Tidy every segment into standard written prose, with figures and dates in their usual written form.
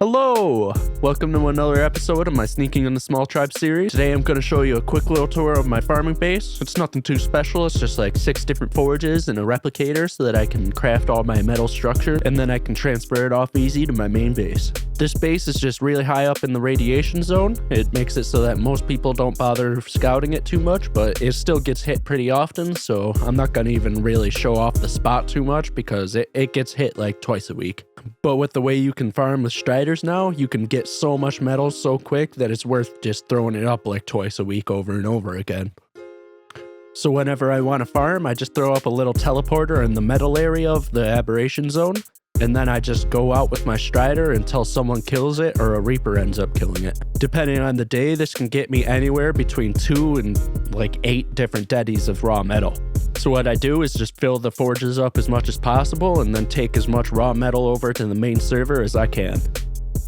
Hello! Welcome to another episode of my Sneaking into Smalltribes series. Today I'm going to show you a quick little tour of my farming base. It's nothing too special, it's just like 6 different forges and a replicator so that I can craft all my metal structure and then I can transfer it off easy to my main base. This base is just really high up in the radiation zone. It makes it so that most people don't bother scouting it too much, but it still gets hit pretty often, so I'm not going to even really show off the spot too much because it gets hit like twice a week. But with the way you can farm with striders now, you can get so much metal so quick that it's worth just throwing it up like twice a week over and over again. So whenever I want to farm, I just throw up a little teleporter in the metal area of the aberration zone, and then I just go out with my strider until someone kills it or a reaper ends up killing it. Depending on the day, this can get me anywhere between 2 and like 8 different deadies of raw metal. So what I do is just fill the forges up as much as possible and then take as much raw metal over to the main server as I can.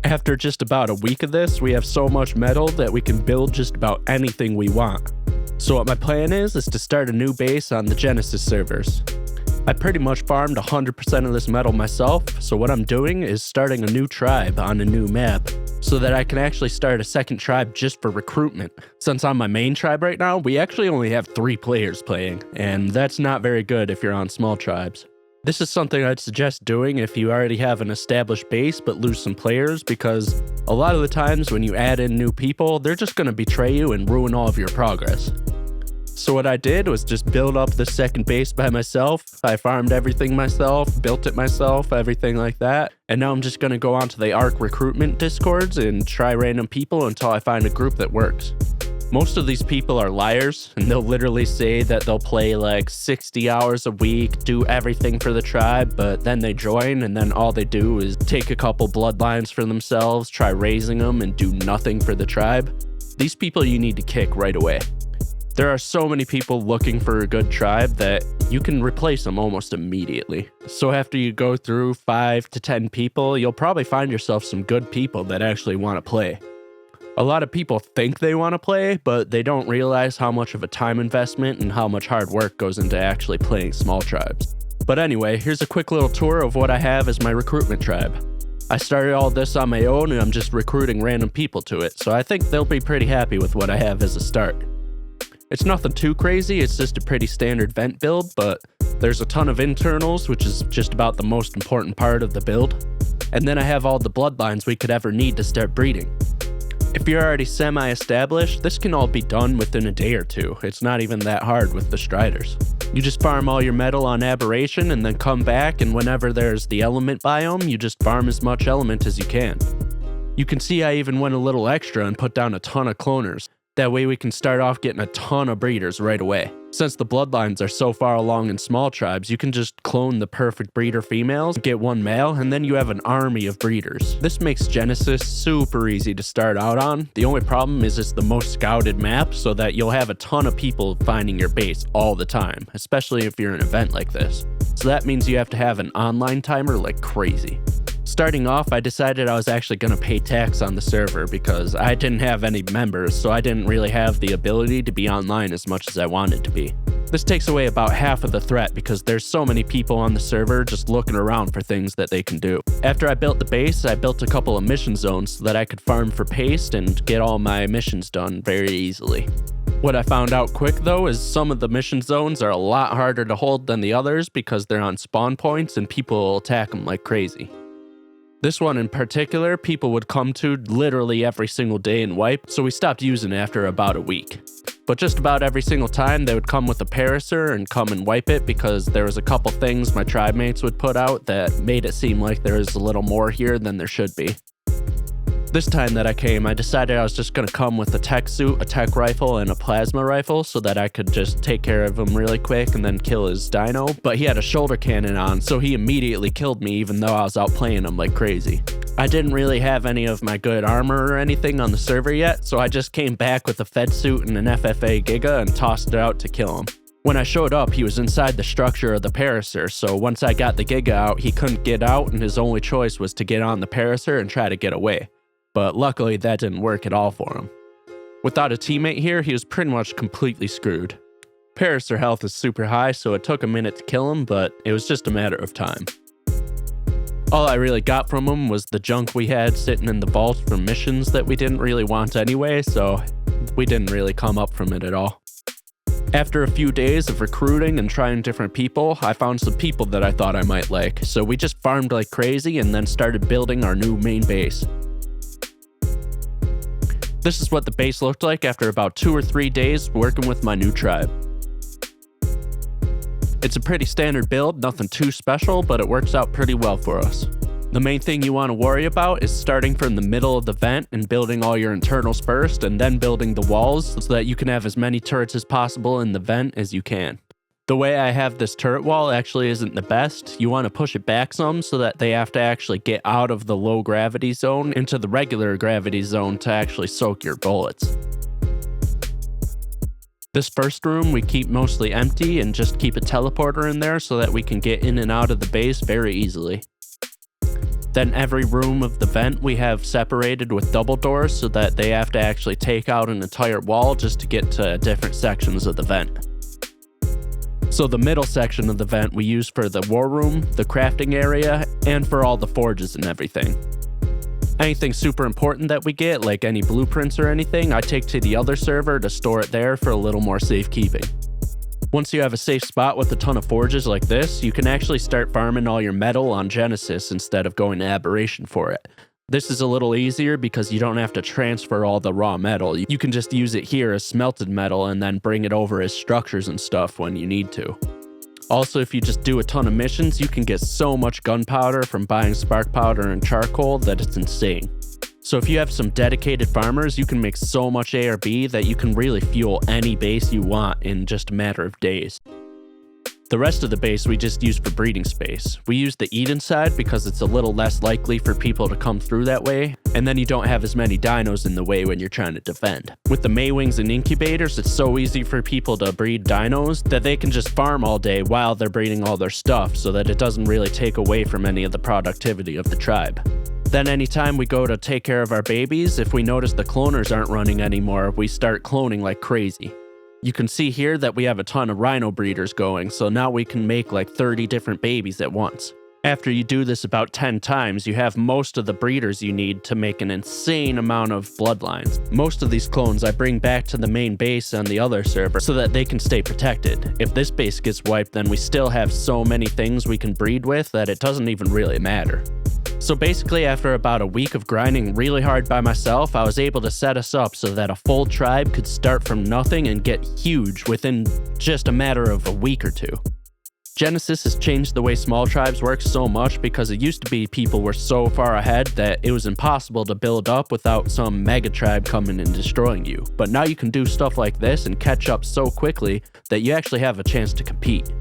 After just about a week of this, we have so much metal that we can build just about anything we want. So what my plan is to start a new base on the Genesis servers. I pretty much farmed 100% of this metal myself, so what I'm doing is starting a new tribe on a new map, so that I can actually start a second tribe just for recruitment. Since on my main tribe right now, we actually only have 3 players playing, and that's not very good if you're on Smalltribes. This is something I'd suggest doing if you already have an established base but lose some players, because a lot of the times when you add in new people, they're just going to betray you and ruin all of your progress. So what I did was just build up the second base by myself. I farmed everything myself, built it myself, everything like that. And now I'm just going to go onto the ARK Recruitment Discords and try random people until I find a group that works. Most of these people are liars, and they'll literally say that they'll play like 60 hours a week, do everything for the tribe, but then they join and then all they do is take a couple bloodlines for themselves, try raising them, and do nothing for the tribe. These people you need to kick right away. There are so many people looking for a good tribe that you can replace them almost immediately. So after you go through 5 to 10 people, you'll probably find yourself some good people that actually want to play. A lot of people think they want to play, but they don't realize how much of a time investment and how much hard work goes into actually playing Smalltribes. But anyway, here's a quick little tour of what I have as my recruitment tribe. I started all this on my own and I'm just recruiting random people to it, so I think they'll be pretty happy with what I have as a start. It's nothing too crazy, it's just a pretty standard vent build, but there's a ton of internals, which is just about the most important part of the build. And then I have all the bloodlines we could ever need to start breeding. If you're already semi-established, this can all be done within a day or 2. It's not even that hard with the striders. You just farm all your metal on aberration and then come back, and whenever there's the element biome, you just farm as much element as you can. You can see I even went a little extra and put down a ton of cloners. That way we can start off getting a ton of breeders right away. Since the bloodlines are so far along in Smalltribes, you can just clone the perfect breeder females, get 1 male, and then you have an army of breeders. This makes Genesis super easy to start out on. The only problem is it's the most scouted map, so that you'll have a ton of people finding your base all the time, especially if you're in an event like this. So that means you have to have an online timer like crazy. Starting off, I decided I was actually going to pay tax on the server because I didn't have any members, so I didn't really have the ability to be online as much as I wanted to be. This takes away about half of the threat because there's so many people on the server just looking around for things that they can do. After I built the base, I built a couple of mission zones so that I could farm for paste and get all my missions done very easily. What I found out quick though is some of the mission zones are a lot harder to hold than the others because they're on spawn points and people will attack them like crazy. This one in particular, people would come to literally every single day and wipe, so we stopped using it after about a week. But just about every single time, they would come with a paraser and come and wipe it because there was a couple things my tribe mates would put out that made it seem like there was a little more here than there should be. This time that I came, I decided I was just going to come with a tech suit, a tech rifle, and a plasma rifle so that I could just take care of him really quick and then kill his dino. But he had a shoulder cannon on, so he immediately killed me even though I was out playing him like crazy. I didn't really have any of my good armor or anything on the server yet, so I just came back with a fed suit and an FFA Giga and tossed it out to kill him. When I showed up, he was inside the structure of the paraser, so once I got the Giga out, he couldn't get out and his only choice was to get on the paraser and try to get away. But luckily that didn't work at all for him. Without a teammate here, he was pretty much completely screwed. Paraser health is super high, so it took a minute to kill him, but it was just a matter of time. All I really got from them was the junk we had sitting in the vault from missions that we didn't really want anyway, so we didn't really come up from it at all. After a few days of recruiting and trying different people, I found some people that I thought I might like, so we just farmed like crazy and then started building our new main base. This is what the base looked like after about 2 or 3 days working with my new tribe. It's a pretty standard build, nothing too special, but it works out pretty well for us. The main thing you want to worry about is starting from the middle of the vent and building all your internals first, and then building the walls so that you can have as many turrets as possible in the vent as you can. The way I have this turret wall actually isn't the best. You want to push it back some so that they have to actually get out of the low gravity zone into the regular gravity zone to actually soak your bullets. This first room we keep mostly empty and just keep a teleporter in there so that we can get in and out of the base very easily. Then every room of the vent we have separated with double doors so that they have to actually take out an entire wall just to get to different sections of the vent. So the middle section of the vent we use for the war room, the crafting area, and for all the forges and everything. Anything super important that we get, like any blueprints or anything, I take to the other server to store it there for a little more safekeeping. Once you have a safe spot with a ton of forges like this, you can actually start farming all your metal on Genesis instead of going to Aberration for it. This is a little easier because you don't have to transfer all the raw metal. You can just use it here as smelted metal and then bring it over as structures and stuff when you need to. Also, if you just do a ton of missions, you can get so much gunpowder from buying spark powder and charcoal that it's insane. So if you have some dedicated farmers, you can make so much ARB that you can really fuel any base you want in just a matter of days. The rest of the base we just use for breeding space. We use the Eden side because it's a little less likely for people to come through that way, and then you don't have as many dinos in the way when you're trying to defend. With the Maywings and incubators, it's so easy for people to breed dinos that they can just farm all day while they're breeding all their stuff so that it doesn't really take away from any of the productivity of the tribe. Then anytime we go to take care of our babies, if we notice the cloners aren't running anymore, we start cloning like crazy. You can see here that we have a ton of rhino breeders going, so now we can make like 30 different babies at once. After you do this about 10 times, you have most of the breeders you need to make an insane amount of bloodlines. Most of these clones I bring back to the main base on the other server so that they can stay protected. If this base gets wiped, then we still have so many things we can breed with that it doesn't even really matter. So basically, after about a week of grinding really hard by myself, I was able to set us up so that a full tribe could start from nothing and get huge within just a matter of a week or two. Genesis has changed the way Smalltribes work so much because it used to be people were so far ahead that it was impossible to build up without some mega tribe coming and destroying you. But now you can do stuff like this and catch up so quickly that you actually have a chance to compete.